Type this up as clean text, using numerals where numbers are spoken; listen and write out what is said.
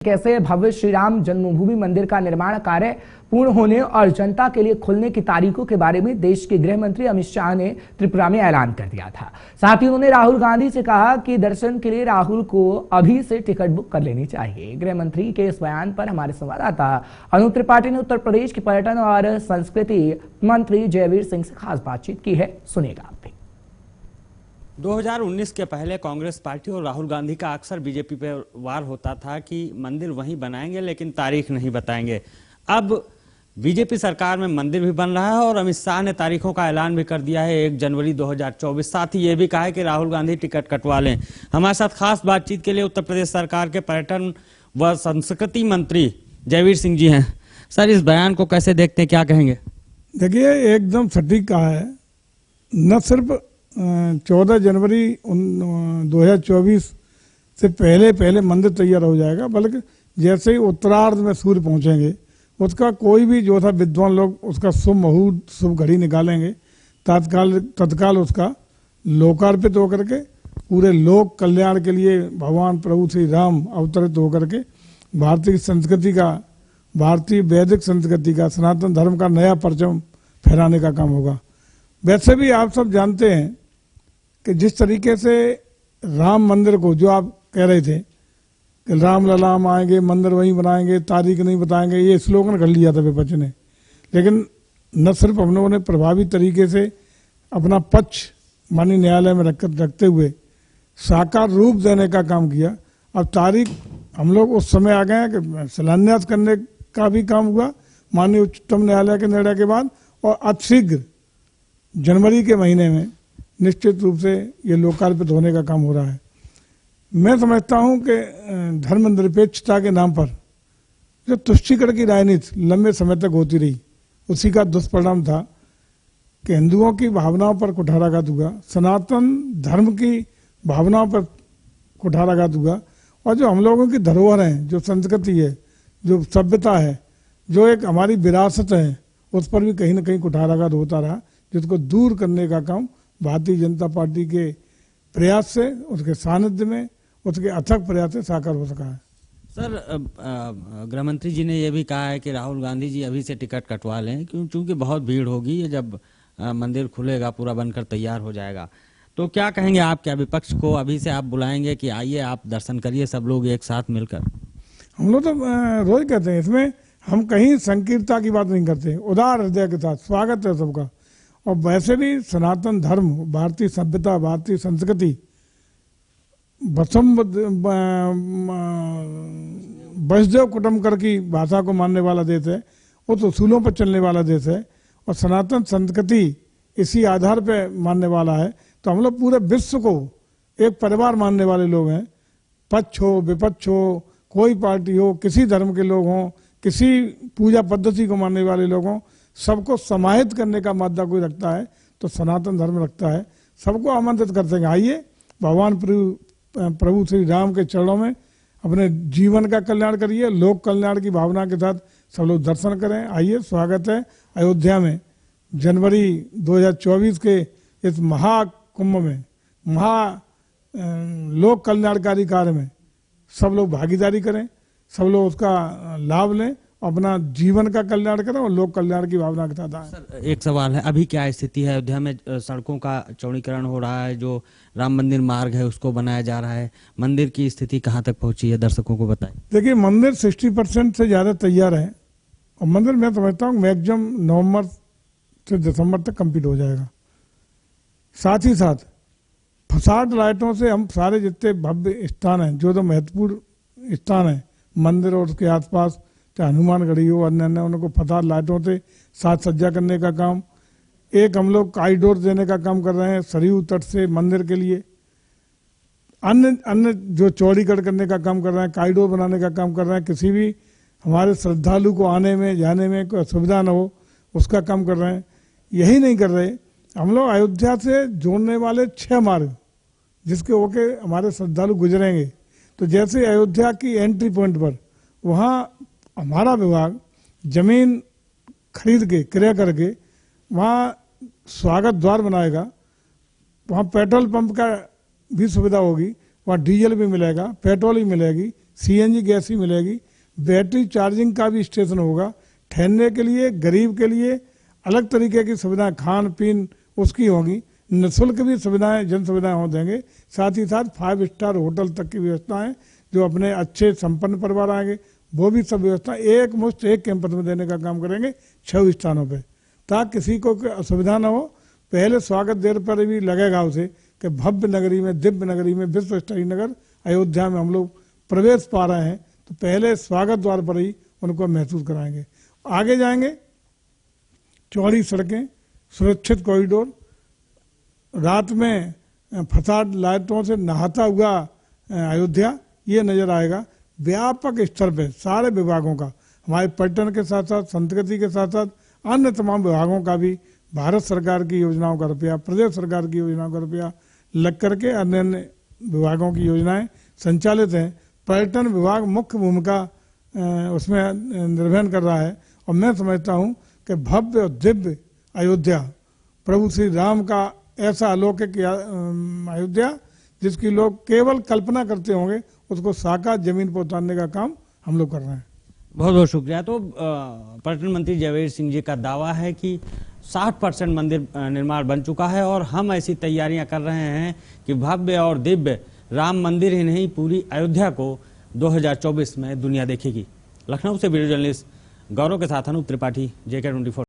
कैसे भव्य श्री राम जन्मभूमि मंदिर का निर्माण कार्य पूर्ण होने और जनता के लिए खुलने की तारीखों के बारे में देश के गृह मंत्री अमित शाह ने त्रिपुरा में ऐलान कर दिया था। साथ ही उन्होंने राहुल गांधी से कहा कि दर्शन के लिए राहुल को अभी से टिकट बुक कर लेनी चाहिए। गृह मंत्री के इस बयान पर हमारे संवाददाता अनु त्रिपाठी ने उत्तर प्रदेश के पर्यटन और संस्कृति मंत्री जयवीर सिंह से खास बातचीत की है, सुनिएगा आप भी। 2019 के पहले कांग्रेस पार्टी और राहुल गांधी का अक्सर बीजेपी पर वार होता था कि मंदिर वहीं बनाएंगे लेकिन तारीख नहीं बताएंगे। अब बीजेपी सरकार में मंदिर भी बन रहा है और अमित शाह ने तारीखों का ऐलान भी कर दिया है 1 जनवरी 2024। साथ ही ये भी कहा है कि राहुल गांधी टिकट कटवा लें। हमारे साथ खास बातचीत के लिए उत्तर प्रदेश सरकार के पर्यटन व संस्कृति मंत्री जयवीर सिंह जी हैं। सर, इस बयान को कैसे देखते हैं, क्या कहेंगे? देखिए, एकदम सटीक कहा है। न सिर्फ 14 जनवरी 2024 से पहले मंदिर तैयार हो जाएगा, बल्कि जैसे ही उत्तरार्ध में सूर्य पहुंचेंगे उसका कोई भी जो था विद्वान लोग उसका शुभ मुहूर्त शुभ घड़ी निकालेंगे, तत्काल उसका लोकार्पित होकर के पूरे लोक कल्याण के लिए भगवान प्रभु श्री राम अवतरित होकर के भारतीय संस्कृति का, भारतीय वैदिक संस्कृति का, सनातन धर्म का नया परचम फहराने का काम होगा। वैसे भी आप सब जानते हैं कि जिस तरीके से राम मंदिर को, जो आप कह रहे थे कि राम ललाम आएंगे, मंदिर वहीं बनाएंगे, तारीख नहीं बताएंगे, ये स्लोगन कर लिया था विपक्ष ने। लेकिन न सिर्फ हम लोगों ने प्रभावी तरीके से अपना पक्ष माननीय न्यायालय में रखते हुए साकार रूप देने का काम किया। अब तारीख हम लोग उस समय आ गए हैं कि शिलान्यास करने का भी काम हुआ माननीय उच्चतम न्यायालय के निर्णय के बाद, और अतिशीघ्र जनवरी के महीने में निश्चित रूप से ये लोकार्पित होने का काम हो रहा है। मैं समझता हूं कि धर्मनिरपेक्षता के नाम पर जो तुष्टीकरण की राजनीति लंबे समय तक होती रही, उसी का दुष्परिणाम था कि हिंदुओं की भावनाओं पर कुठाराघात हुआ, सनातन धर्म की भावनाओं पर कुठाराघात हुआ, और जो हम लोगों की धरोहर है, जो संस्कृति है, जो सभ्यता है, जो एक हमारी विरासत है, उस पर भी कहीं ना कहीं कुठाराघात होता रहा, जिसको दूर करने का काम भारतीय जनता पार्टी के प्रयास से, उसके सानिध्य में, उसके अथक प्रयास से साकार हो सका है। सर, गृह मंत्री जी ने यह भी कहा है कि राहुल गांधी जी अभी से टिकट कटवा लें, क्योंकि बहुत भीड़ होगी जब मंदिर खुलेगा, पूरा बनकर तैयार हो जाएगा। तो क्या कहेंगे आप, क्या विपक्ष को अभी से आप बुलाएंगे कि आइए आप दर्शन करिए सब लोग एक साथ मिलकर? हम लोग तो रोज कहते हैं, इसमें हम कहीं संकीर्णता की बात नहीं करते, उदार हृदय के साथ स्वागत है सबका। और वैसे भी सनातन धर्म, भारतीय सभ्यता, भारतीय संस्कृति वसुदेव कुटुंबकम की भाषा को मानने वाला देश है, उस उसूलों पर चलने वाला देश है, और सनातन संस्कृति इसी आधार पर मानने वाला है। तो हम लोग पूरे विश्व को एक परिवार मानने वाले लोग हैं। पक्ष हो, विपक्ष हो, कोई पार्टी हो, किसी धर्म के लोग हों, किसी पूजा पद्धति को मानने वाले लोग हों, सबको समाहित करने का मादा कोई रखता है तो सनातन धर्म रखता है। सबको आमंत्रित करते हैं, आइए भगवान प्रभु श्री राम के चरणों में अपने जीवन का कल्याण करिए, लोक कल्याण की भावना के साथ सब लोग दर्शन करें। आइए, स्वागत है अयोध्या में जनवरी 2024 के इस महाकुंभ में, लोक कल्याणकारी कार्य में सब लोग भागीदारी करें, सब लोग उसका लाभ लें, अपना जीवन का कल्याण करें और लोक कल्याण की भावना के साथ आए। सर, एक सवाल है, अभी क्या स्थिति है अयोध्या में? सड़कों का चौड़ीकरण हो रहा है, जो राम मंदिर मार्ग है उसको बनाया जा रहा है, मंदिर की स्थिति कहाँ तक पहुंची है, दर्शकों को बताएं। देखिए, मंदिर 60% से ज्यादा तैयार है, और मंदिर मैं समझता हूँ मैक्सिमम नवंबर से दिसंबर तक कंप्लीट हो जाएगा। साथ ही साथ फसाड लाइटों से हम सारे जितने भव्य स्थान हैं, जो महत्वपूर्ण स्थान है मंदिर और उसके आसपास, चाहे हनुमानगढ़ी हो, अन्य उनको फसाद लाइटों से साज सज्जा करने का काम, एक हम लोग कॉरिडोर देने का काम कर रहे हैं सरयू तट से मंदिर के लिए, अन्य जो चौड़ीकरण करने का काम कर रहे हैं, कॉरिडोर बनाने का काम कर रहे हैं, किसी भी हमारे श्रद्धालु को आने में जाने में कोई असुविधा न हो उसका काम कर रहे हैं। यही नहीं कर रहे, हम लोग अयोध्या से जोड़ने वाले 6 मार्ग जिसके होके हमारे श्रद्धालु गुजरेंगे, तो जैसे अयोध्या की एंट्री पॉइंट पर वहाँ हमारा विभाग जमीन खरीद के, क्रय करके वहाँ स्वागत द्वार बनाएगा, वहाँ पेट्रोल पंप का भी सुविधा होगी, वहाँ डीजल भी मिलेगा, पेट्रोल भी मिलेगी, CNG गैस ही मिलेगी। बैटरी चार्जिंग का भी स्टेशन होगा। ठहरने के लिए गरीब के लिए अलग तरीके की सुविधाएं, खान पीन उसकी होगी। निःशुल्क भी सुविधाएं, जन सुविधाएं हो देंगे। साथ ही साथ 5 स्टार होटल तक की व्यवस्था है। जो अपने अच्छे संपन्न परिवार आएंगे वो भी सब व्यवस्था एक मुश्त एक कैंपस में देने का काम करेंगे 6 स्थानों पे, ताकि किसी को कोई असुविधा ना हो। पहले स्वागत देर पर भी लगेगा उसे कि भव्य नगरी में, दिव्य नगरी में, विश्व स्तरीय नगर अयोध्या में हम लोग प्रवेश पा रहे हैं, तो पहले स्वागत द्वार पर ही उनको महसूस कराएंगे। आगे जाएंगे, चौड़ी सड़कें, सुरक्षित कॉरिडोर, रात में फसाड लाइटों से नहाता हुआ अयोध्या, ये नजर आएगा। व्यापक स्तर पे सारे विभागों का, हमारे पर्यटन के साथ साथ संस्कृति के साथ साथ अन्य तमाम विभागों का भी भारत सरकार की योजनाओं का रुपया, प्रदेश सरकार की योजनाओं का रुपया लग करके अन्य अन्य विभागों की योजनाएं संचालित हैं। पर्यटन विभाग मुख्य भूमिका उसमें निर्वहन कर रहा है। और मैं समझता हूँ कि भव्य और दिव्य अयोध्या, प्रभु श्री राम का ऐसा अलौकिक अयोध्या जिसकी लोग केवल कल्पना करते होंगे, उसको साकार जमीन पर उतारने का काम हम लोग कर रहे हैं। बहुत बहुत शुक्रिया। तो पर्यटन मंत्री जयवीर सिंह जी का दावा है कि 60% मंदिर निर्माण बन चुका है और हम ऐसी तैयारियां कर रहे हैं कि भव्य और दिव्य राम मंदिर ही नहीं, पूरी अयोध्या को 2024 में दुनिया देखेगी। लखनऊ से वीडियो जर्नलिस्ट गौरव के साथ अनूप त्रिपाठी, JK24।